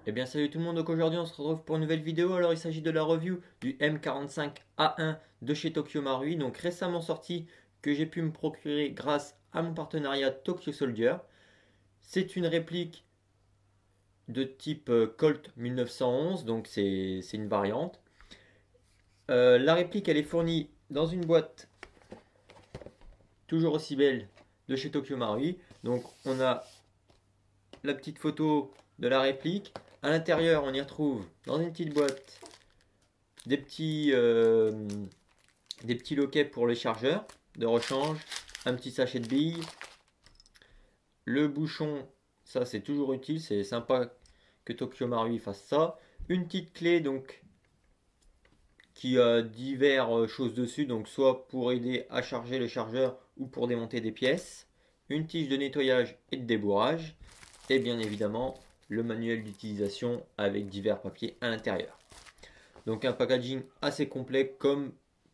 Eh bien salut tout le monde, donc aujourd'hui on se retrouve pour une nouvelle vidéo. Alors il s'agit de la review du M45A1 de chez Tokyo Marui, donc récemment sorti, que j'ai pu me procurer grâce à mon partenariat Tokyo Soldier. C'est une réplique de type Colt 1911, donc c'est une variante. La réplique elle est fournie dans une boîte toujours aussi belle de chez Tokyo Marui. Donc on a la petite photo de la réplique. À l'intérieur, on y retrouve dans une petite boîte des petits loquets pour les chargeurs de rechange, un petit sachet de billes, le bouchon, ça c'est toujours utile, c'est sympa que Tokyo Marui fasse ça. Une petite clé donc qui a diverses choses dessus, donc soit pour aider à charger le chargeur ou pour démonter des pièces. Une tige de nettoyage et de débourrage. Et bien évidemment le manuel d'utilisation avec divers papiers à l'intérieur. Donc un packaging assez complet comme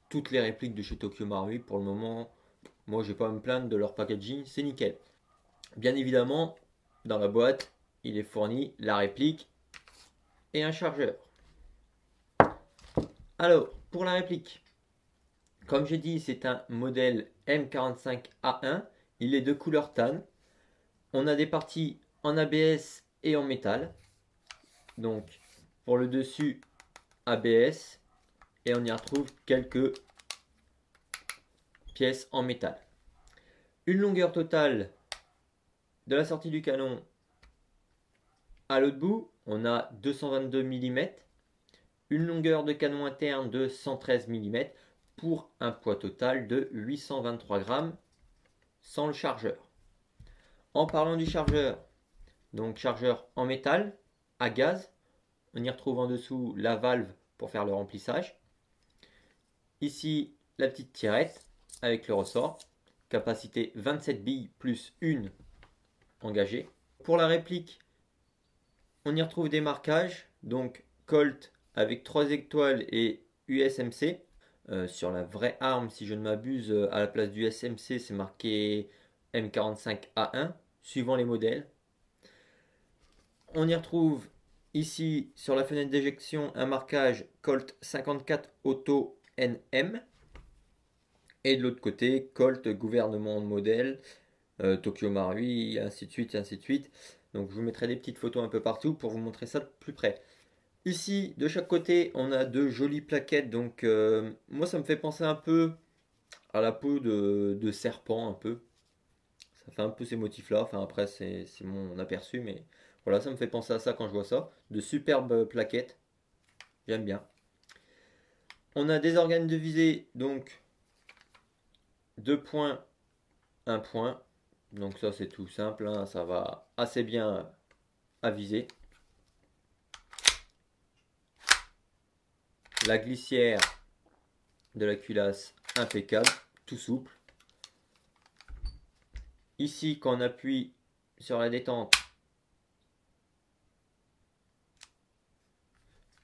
toutes les répliques de chez Tokyo Marui. Pour le moment, moi je vais pas à me plaindre de leur packaging, c'est nickel. Bien évidemment, dans la boîte, il est fourni la réplique et un chargeur. Alors, pour la réplique, comme j'ai dit, c'est un modèle M45A1. Il est de couleur tan. On a des parties en ABS et en métal. Donc, pour le dessus, ABS. Et on y retrouve quelques pièces en métal. Une longueur totale de la sortie du canon à l'autre bout, on a 222 mm. Une longueur de canon interne de 113 mm pour un poids total de 823 grammes sans le chargeur. En parlant du chargeur, donc chargeur en métal, à gaz, on y retrouve en dessous la valve pour faire le remplissage. Ici, la petite tirette avec le ressort, capacité 27 billes plus une engagée. Pour la réplique, on y retrouve des marquages, donc Colt avec 3 étoiles et USMC. Sur la vraie arme, si je ne m'abuse, à la place du SMC, c'est marqué M45A1, suivant les modèles. On y retrouve ici, sur la fenêtre d'éjection, un marquage Colt 54 Auto NM. Et de l'autre côté, Colt gouvernement de modèle, Tokyo Marui, ainsi de suite, ainsi de suite. Donc je vous mettrai des petites photos un peu partout pour vous montrer ça de plus près. Ici, de chaque côté, on a de jolies plaquettes. Donc moi, ça me fait penser un peu à la peau de serpent, un peu. Ça fait un peu ces motifs-là. Enfin, après, c'est mon aperçu, mais voilà, ça me fait penser à ça quand je vois ça. De superbes plaquettes. J'aime bien. On a des organes de visée, donc 2 points, 1 point. Donc ça, c'est tout simple, hein, ça va assez bien à viser. La glissière de la culasse, impeccable, tout souple. Ici, quand on appuie sur la détente,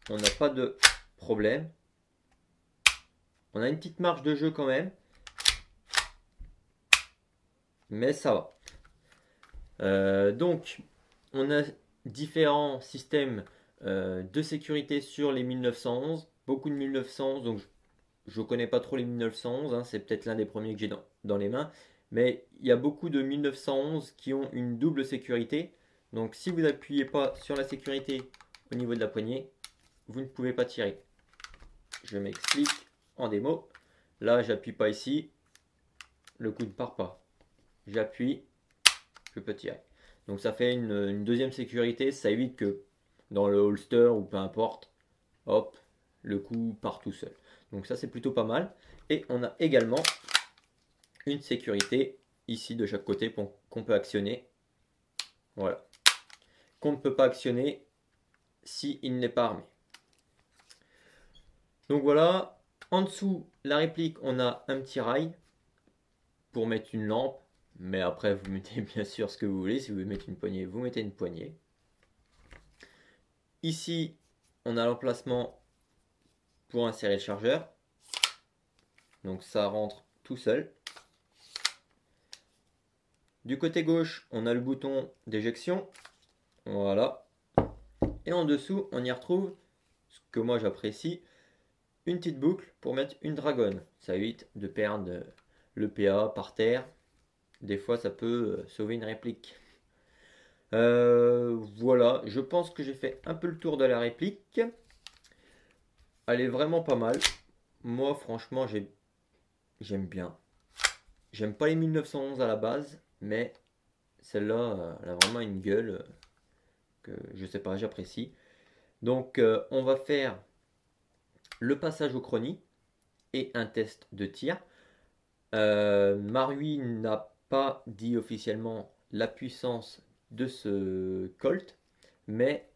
on n'a pas de problème. On a une petite marge de jeu quand même, mais ça va. Donc, on a différents systèmes de sécurité sur les 1911. Beaucoup de 1911, donc je ne connais pas trop les 1911, hein, c'est peut-être l'un des premiers que j'ai dans les mains. Mais il y a beaucoup de 1911 qui ont une double sécurité. Donc si vous n'appuyez pas sur la sécurité au niveau de la poignée, vous ne pouvez pas tirer. Je m'explique en démo. Là, j'appuie pas ici, le coup ne part pas. J'appuie, je peux tirer. Donc ça fait une deuxième sécurité, ça évite que dans le holster ou peu importe, hop, le coup part tout seul. Donc ça c'est plutôt pas mal. Et on a également une sécurité ici de chaque côté qu'on peut actionner. Voilà. Qu'on ne peut pas actionner si il n'est pas armé. Donc voilà. En dessous, la réplique, on a un petit rail pour mettre une lampe. Mais après, vous mettez bien sûr ce que vous voulez. Si vous voulez mettre une poignée, vous mettez une poignée. Ici, on a l'emplacement pour insérer le chargeur. Donc ça rentre tout seul. Du côté gauche, on a le bouton d'éjection. Voilà. Et en dessous, on y retrouve ce que moi j'apprécie, une petite boucle pour mettre une dragonne. Ça évite de perdre le PA par terre. Des fois, ça peut sauver une réplique. Voilà, je pense que j'ai fait un peu le tour de la réplique. Elle est vraiment pas mal. Moi, franchement, j'aime bien. J'aime pas les 1911 à la base, mais celle-là, elle a vraiment une gueule que je sais pas, j'apprécie. Donc, on va faire le passage au chrony et un test de tir. Marui n'a pas dit officiellement la puissance de ce Colt, mais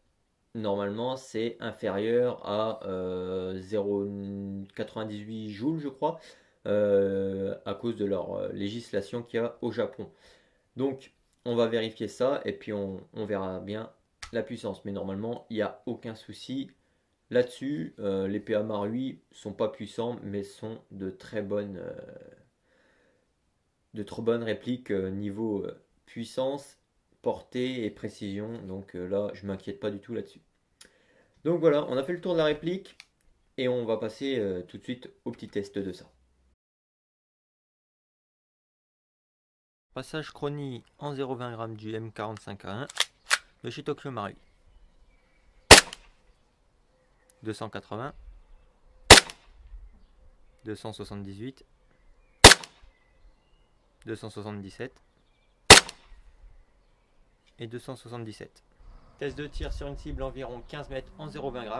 normalement c'est inférieur à 0,98 joules, je crois, à cause de leur législation qu'il y a au Japon. Donc on va vérifier ça et puis on verra bien la puissance. Mais normalement il n'y a aucun souci là-dessus. Les PA Marui sont pas puissants, mais sont de trop bonnes répliques niveau puissance, portée et précision. Donc là, je m'inquiète pas du tout là-dessus. Donc voilà, on a fait le tour de la réplique et on va passer tout de suite au petit test de ça. Passage chrony en 0,20 g du M45A1 de chez Tokyo Marui. 280, 278, 277 et 277. Test de tir sur une cible environ 15 mètres en 0,20 g.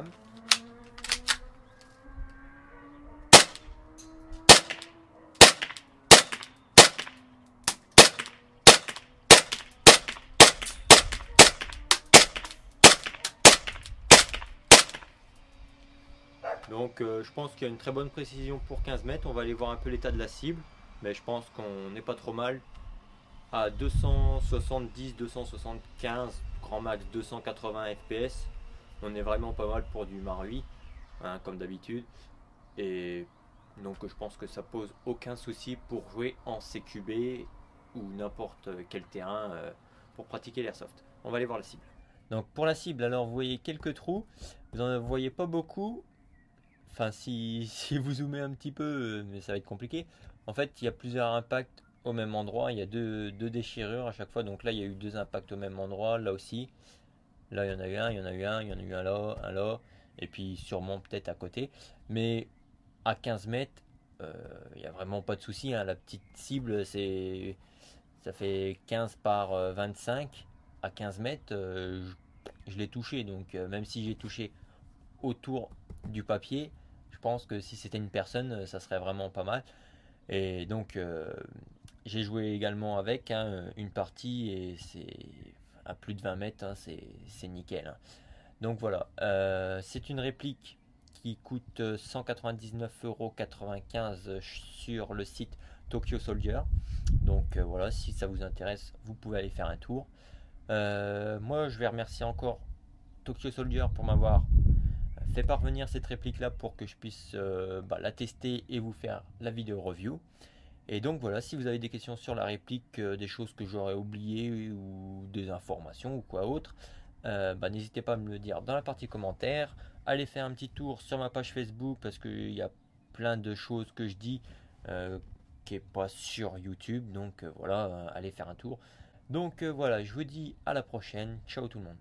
Donc je pense qu'il y a une très bonne précision pour 15 mètres. On va aller voir un peu l'état de la cible. Mais je pense qu'on n'est pas trop mal. À 270, 275, grand max 280 fps. On est vraiment pas mal pour du Marui, hein, comme d'habitude. Et donc je pense que ça pose aucun souci pour jouer en CQB ou n'importe quel terrain pour pratiquer l'airsoft. On va aller voir la cible. Donc pour la cible, alors vous voyez quelques trous. Vous n'en voyez pas beaucoup. Enfin, si vous zoomez un petit peu, mais ça va être compliqué. En fait, il y a plusieurs impacts au même endroit. Il y a deux déchirures à chaque fois. Donc là, il y a eu 2 impacts au même endroit. Là aussi. Là, il y en a eu un, il y en a eu un, il y en a eu un là. Et puis sûrement peut-être à côté. Mais à 15 mètres, il n'y a vraiment pas de souci, hein. La petite cible, ça fait 15 par 25. À 15 mètres, je l'ai touché. Donc même si j'ai touché autour du papier, je pense que si c'était une personne, ça serait vraiment pas mal. Et donc j'ai joué également avec, hein, une partie et c'est à plus de 20 mètres, hein, c'est nickel, hein. Donc voilà, c'est une réplique qui coûte 199,95 € sur le site Tokyo Soldier. Donc voilà, si ça vous intéresse, vous pouvez aller faire un tour. Moi, je vais remercier encore Tokyo Soldier pour m'avoir fait parvenir cette réplique là pour que je puisse la tester et vous faire la vidéo review. Et donc voilà, si vous avez des questions sur la réplique, des choses que j'aurais oubliées ou des informations ou quoi autre, n'hésitez pas à me le dire dans la partie commentaires. Allez faire un petit tour sur ma page Facebook parce qu'il y a plein de choses que je dis qui n'est pas sur YouTube. Donc voilà, allez faire un tour. Donc voilà, je vous dis à la prochaine. Ciao tout le monde.